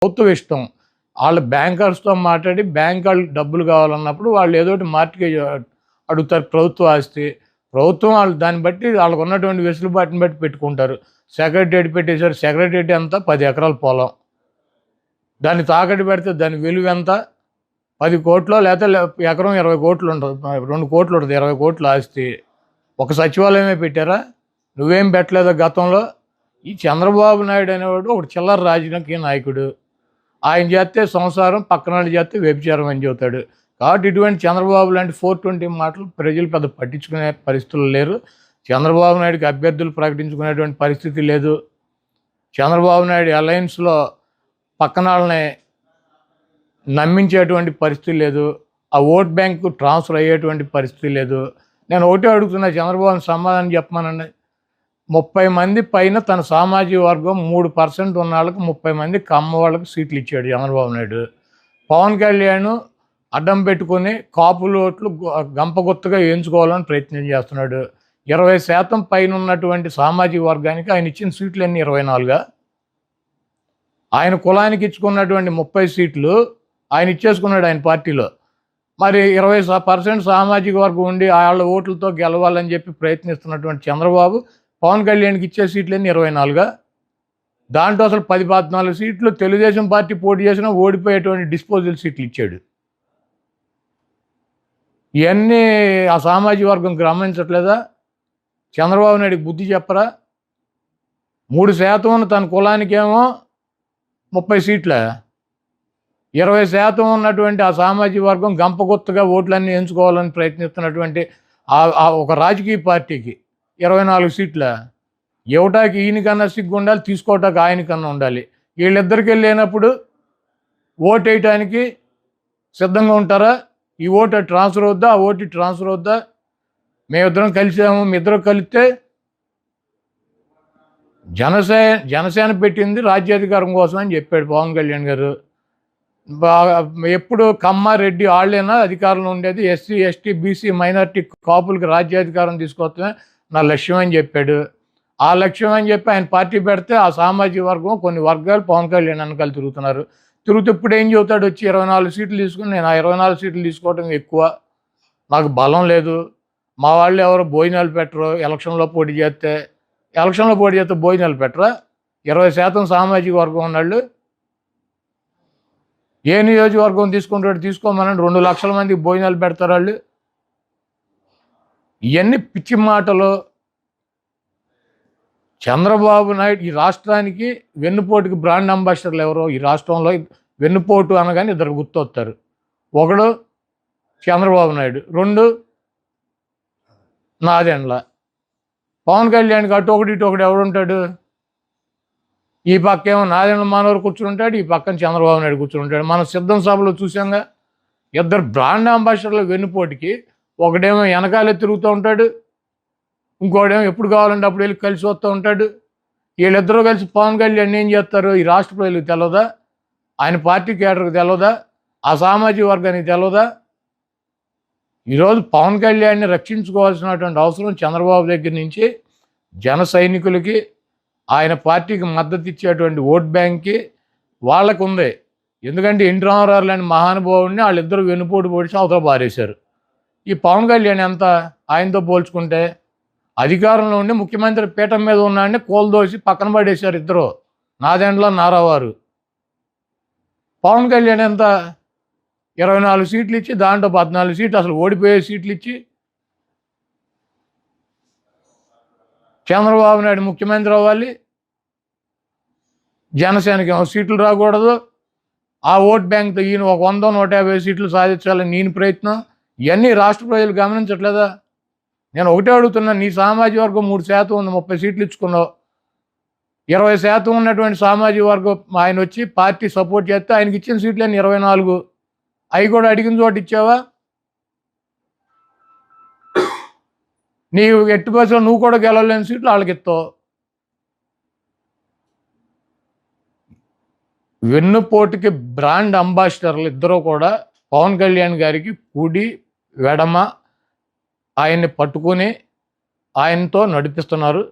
ప్రభుత్వం ఇష్టం. వాళ్ళు బ్యాంకర్స్‌తో మాట్లాడి బ్యాంక్ వాళ్ళు డబ్బులు కావాలన్నప్పుడు వాళ్ళు ఏదోటి మార్ట్‌గేజ్ అడుగుతారు ప్రభుత్వ ఆస్తి. ప్రభుత్వం వాళ్ళు దాన్ని బట్టి వాళ్ళకున్నటువంటి వెసులుబాటుని బట్టి పెట్టుకుంటారు. సెక్రటేరియట్ పెట్టేసారు. సెక్రటేరియట్ ఎంత? 10 ఎకరాల పొలం. దాన్ని తాకట్టు పెడితే దాని విలువెంత? 10,00,00,000 లేతే ఎకరం 20,00,00,000 ఉంటది. 2,00,00,000 ఉంటది. 20,00,00,000 ఆస్తి. ఒక సచివాలయమే పెట్టారా? నువ్వేం పెట్టలేదా గతంలో? ఈ చంద్రబాబు నాయుడు అనేవాడు ఒకడు చిల్లర రాజకీయ నాయకుడు. ఆయన చేస్తే సంసారం, పక్కనోళ్ళు చేస్తే వ్యభిచారం అని చెబుతాడు. కాబట్టి ఇటువంటి చంద్రబాబు లాంటి 420 మాటలు ప్రజలు పెద్ద పట్టించుకునే పరిస్థితులు లేరు. చంద్రబాబు నాయుడుకి అభ్యర్థులు ప్రకటించుకునేటువంటి పరిస్థితి లేదు. చంద్రబాబు నాయుడు అలయన్స్‌లో పక్కనాళ్ళని నమ్మించేటువంటి పరిస్థితి లేదు. ఆ ఓట్ బ్యాంకు ట్రాన్స్ఫర్ అయ్యేటువంటి పరిస్థితి లేదు. నేను ఒకటే అడుగుతున్నా, చంద్రబాబుని సమాధానం చెప్పమనండి. 30 మంది పైన తన సామాజిక వర్గం 3% ఉన్న వాళ్ళకి 30 మంది కమ్మ వాళ్ళకి సీట్లు ఇచ్చాడు చంద్రబాబు నాయుడు. పవన్ కళ్యాణ్ అడ్డం పెట్టుకొని కాపుల ఓట్లు గంపగుత్తగా వేయించుకోవాలని ప్రయత్నం చేస్తున్నాడు. 20% పైన ఉన్నటువంటి సామాజిక వర్గానికి ఆయన ఇచ్చిన సీట్లు ఎన్ని? 24. ఆయన కులానికి ఇచ్చుకున్నటువంటి 30 సీట్లు ఆయన ఇచ్చేసుకున్నాడు ఆయన పార్టీలో. మరి 20% సామాజిక వర్గం ఉండి వాళ్ళ ఓట్లతో గెలవాలని చెప్పి ప్రయత్నిస్తున్నటువంటి చంద్రబాబు పవన్ కళ్యాణ్కి ఇచ్చే సీట్లన్నీ 24. దాంట్లో అసలు 10-14 సీట్లు తెలుగుదేశం పార్టీ పోటీ చేసినా ఓడిపోయేటువంటి డిస్పోజల్ సీట్లు ఇచ్చాడు. ఇవన్నీ ఆ సామాజిక వర్గం గమనించట్లేదా? చంద్రబాబు నాయుడికి బుద్ధి చెప్పరా? 3% ఉన్న తన కులానికేమో 30 సీట్ల, 20% ఉన్నటువంటి ఆ సామాజిక వర్గం గంపగుత్తగా ఓట్లన్నీ ఎంచుకోవాలని ప్రయత్నిస్తున్నటువంటి ఒక రాజకీయ పార్టీకి 24 సీట్ల. ఇవ్వటానికి ఈయనకన్నా సిగ్గు ఉండాలి, తీసుకోవటానికి ఆయనకన్నా ఉండాలి. వీళ్ళిద్దరికి వెళ్ళినప్పుడు ఓటు వేయటానికి సిద్ధంగా ఉంటారా? ఈ ఓటు ట్రాన్స్ఫర్ అవుద్దా? ఆ ఓటు ట్రాన్స్ఫర్ అవుద్దా? మేమిద్దరం కలిసాము, మీ ఇద్దరు కలిస్తే జనసేన పెట్టింది రాజ్యాధికారం కోసం అని చెప్పాడు పవన్ కళ్యాణ్ గారు. ఎప్పుడు కమ్మ రెడ్డి వాళ్ళైనా అధికారంలో ఉండేది, ఎస్సీ ఎస్టీ బీసీ మైనార్టీ కాపులకి రాజ్యాధికారం తీసుకొస్తమే నా లక్ష్యం అని చెప్పాడు. ఆ లక్ష్యం అని చెప్పి ఆయన పార్టీ పెడితే ఆ సామాజిక వర్గం కొన్ని వర్గాలు పవన్ కళ్యాణ్ వెనకాల తిరుగుతున్నారు. తిరుగుతూ ఇప్పుడు ఏం చెబుతాడు? వచ్చి 24 సీట్లు తీసుకుని నేను ఆ 24 సీట్లు తీసుకోవడం ఎక్కువ, నాకు బలం లేదు, మా వాళ్ళు ఎవరు భోజనాలు పెట్టరు, ఎలక్షన్లో పోటీ చేస్తే భోజనాలు పెట్టరా? 20% సామాజిక వర్గం ఉన్నాళ్ళు ఏ నియోజకవర్గం తీసుకుంటాడు? తీసుకోమనండి, 2 లక్షల మందికి భోజనాలు పెడతారు వాళ్ళు. ఇవన్నీ పిచ్చి మాటలు. చంద్రబాబు నాయుడు ఈ రాష్ట్రానికి వెన్నుపోటుకి బ్రాండ్ అంబాసిడర్లు ఎవరో ఈ రాష్ట్రంలో వెన్నుపోటు అనగానే ఇద్దరు గుర్తొస్తారు. ఒకడు చంద్రబాబు నాయుడు, 2 నాదెండ్ల. పవన్ కళ్యాణ్కి అటు ఒకటి ఇటు ఒకటి ఎవడుంటాడు? ఈ పక్క ఏమో నాదెండ్ల మనోహర్ కూర్చుంటాడు, ఈ పక్కన చంద్రబాబు నాయుడు కూర్చుంటాడు. మనం సిద్ధం సభలో చూసాంగా, ఇద్దరు బ్రాండ్ అంబాసిడర్ల వెన్నుపోటుకి ఒకడేమో వెనకాలే తిరుగుతూ ఉంటాడు, ఇంకోడేమో ఎప్పుడు కావాలంటే అప్పుడు వెళ్ళి కలిసి వస్తూ ఉంటాడు. వీళ్ళిద్దరూ కలిసి పవన్ కళ్యాణ్ ఏం చేస్తారు? ఈ రాష్ట్ర ప్రజలకు తెలియదా? ఆయన పార్టీ కేడర్కి తెలియదా? ఆ సామాజిక వర్గానికి తెలియదా? ఈరోజు పవన్ కళ్యాణ్ని రక్షించుకోవాల్సినటువంటి అవసరం చంద్రబాబు దగ్గర నుంచి జన సైనికులకి, ఆయన పార్టీకి మద్దతు ఇచ్చేటువంటి ఓట్ బ్యాంక్కి వాళ్ళకు ఉంది. ఎందుకంటే ఎన్టీ రామారావు లాంటి మహానుభావుడిని వాళ్ళిద్దరూ వెన్నుపోటు పొడిచి అవతల పారేశారు. ఈ పవన్ కళ్యాణ్ ఎంత ఆయనతో పోల్చుకుంటే? అధికారంలో ఉండి ముఖ్యమంత్రి పీఠం మీద ఉన్నాడని కోల్దోసి పక్కన పడేశారు ఇద్దరు, నాదెండ్ల నారావారు. పవన్ కళ్యాణ్ ఎంత? 24 సీట్లు ఇచ్చి దాంట్లో 14 సీట్లు అసలు ఓడిపోయే సీట్లు ఇచ్చి చంద్రబాబు నాయుడు ముఖ్యమంత్రి అవ్వాలి, జనసేనకి సీట్లు రాకూడదు, ఆ ఓట్ బ్యాంక్తో ఈయన ఒక 100-150 సీట్లు సాధించాలని నేను ప్రయత్నం. ఇవన్నీ రాష్ట్ర ప్రజలు గమనించట్లేదా? నేను ఒకటే అడుగుతున్నా, నీ సామాజిక వర్గం 3% ఉంది, 30 సీట్లు ఇచ్చుకున్నావు. 20% ఉన్నటువంటి సామాజిక వర్గం ఆయన వచ్చి పార్టీ సపోర్ట్ చేస్తే ఆయనకి ఇచ్చిన సీట్లన్నీ 24. అవి కూడా అడిగిన చోట ఇచ్చావా? నీవు ఎట్టి బస్సులో నువ్వు కూడా గెలవలేని సీట్లు వాళ్ళకి ఇస్తావు. వెన్నుపోటుకి బ్రాండ్ అంబాసిడర్లు ఇద్దరూ కూడా పవన్ కళ్యాణ్ గారికి కుడి వెడమ ఆయన్ని పట్టుకొని ఆయనతో నడిపిస్తున్నారు.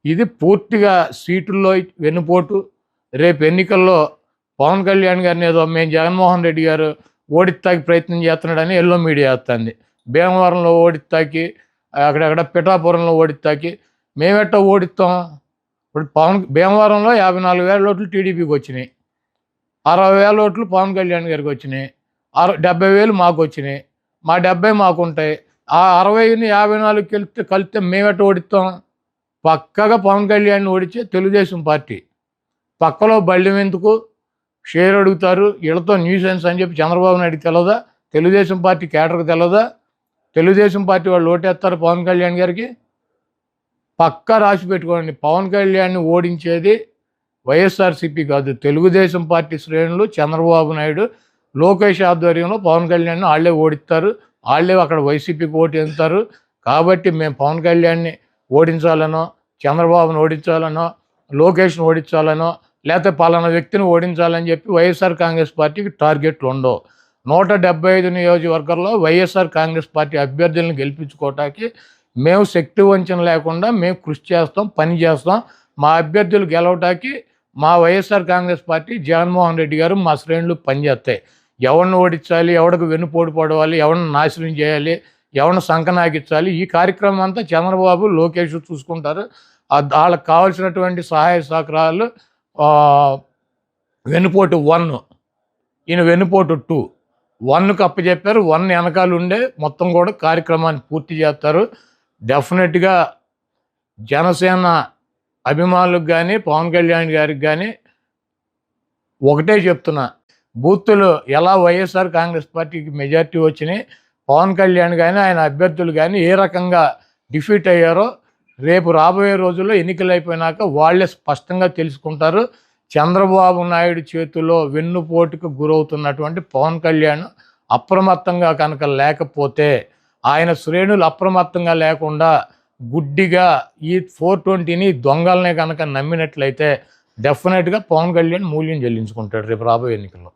ఇది పూర్తిగా సీటుల్లో వెన్నుపోటు. రేపు ఎన్నికల్లో పవన్ కళ్యాణ్ గారిని ఏదో మేము జగన్మోహన్ రెడ్డి గారు ఓడిస్తాకి ప్రయత్నం చేస్తున్నాడని ఎల్లో మీడియా వస్తుంది. భీమవరంలో ఓడిస్తాకి, అక్కడక్కడ పిఠాపురంలో ఓడిస్తాకి మేమెట్టా ఓడిస్తాం? ఇప్పుడు భీమవరంలో 54,000 ఓట్లు టీడీపీకి వచ్చినాయి, 60,000 ఓట్లు పవన్ కళ్యాణ్ గారికి వచ్చినాయి, 70,000 మాకు వచ్చినాయి, మా 70 మాకు ఉంటాయి. ఆ 60ని 54 కలిస్తే మేమెట్ట ఓడిస్తాం? పక్కగా పవన్ కళ్యాణ్ ఓడించే తెలుగుదేశం పార్టీ. పక్కలో బళ్ళెం ఎందుకు, షేర్ అడుగుతారు, వీళ్ళతో న్యూసెన్స్ అని చెప్పి చంద్రబాబు నాయుడుకి తెలదా? తెలుగుదేశం పార్టీ కేటర్కి తెలదా? తెలుగుదేశం పార్టీ వాళ్ళు ఓటేస్తారు పవన్ కళ్యాణ్ గారికి. పక్కా రాసి పెట్టుకోండి, పవన్ కళ్యాణ్ని ఓడించేది వైఎస్ఆర్సీపీ కాదు, తెలుగుదేశం పార్టీ శ్రేణులు, చంద్రబాబు నాయుడు, లోకేష్ ఆధ్వర్యంలో పవన్ కళ్యాణ్ని వాళ్ళే ఓడిస్తారు, వాళ్ళే అక్కడ వైసీపీకి ఓటు వేస్తారు. కాబట్టి మేము పవన్ కళ్యాణ్ని ఓడించాలనో, చంద్రబాబును ఓడించాలనో, లోకేష్ను ఓడించాలనో, లేకపోతే పలానా వ్యక్తిని ఓడించాలని చెప్పి వైఎస్ఆర్ కాంగ్రెస్ పార్టీకి టార్గెట్లు ఉండవు. 175 నియోజకవర్గాల్లో వైఎస్ఆర్ కాంగ్రెస్ పార్టీ అభ్యర్థులను గెలిపించుకోవటానికి మేము శక్తి వంచన లేకుండా మేము కృషి చేస్తాం, పని చేస్తాం. మా అభ్యర్థులు గెలవటానికి మా వైఎస్ఆర్ కాంగ్రెస్ పార్టీ, జగన్మోహన్ రెడ్డి గారు, మా శ్రేణులు పనిచేస్తాయి. ఎవరిని ఓడించాలి, ఎవరికి వెన్నుపోటు పడవాలి, ఎవరిని నాశనం చేయాలి, ఎవరిని సంకనాకించాలి, ఈ కార్యక్రమం అంతా చంద్రబాబు, లోకేష్ చూసుకుంటారు. వాళ్ళకి కావాల్సినటువంటి సహాయ సహకారాలు వెన్నుపోటు 1, ఈయన వెన్నుపోటు 2, 1కు అప్పచెప్పారు. 1 వెనకాల ఉండే మొత్తం కూడా కార్యక్రమాన్ని పూర్తి చేస్తారు. డెఫినెట్గా జనసేన అభిమానులకు కానీ, పవన్ కళ్యాణ్ గారికి కానీ ఒకటే చెప్తున్నా, బూతులు ఎలా వైఎస్ఆర్ కాంగ్రెస్ పార్టీకి మెజార్టీ వచ్చినాయి, పవన్ కళ్యాణ్ కానీ ఆయన అభ్యర్థులు కానీ ఏ రకంగా డిఫీట్ అయ్యారో రేపు రాబోయే రోజుల్లో ఎన్నికలు అయిపోయినాక వాళ్ళే స్పష్టంగా తెలుసుకుంటారు. చంద్రబాబు నాయుడు చేతిలో వెన్నుపోటుకు గురవుతున్నటువంటి పవన్ కళ్యాణ్ అప్రమత్తంగా కనుక లేకపోతే, ఆయన శ్రేణులు అప్రమత్తంగా లేకుండా గుడ్డిగా ఈ 420ని దొంగలనే కనుక నమ్మినట్లయితే డెఫినెట్గా పవన్ కళ్యాణ్ మూల్యం చెల్లించుకుంటాడు రేపు రాబోయే ఎన్నికల్లో.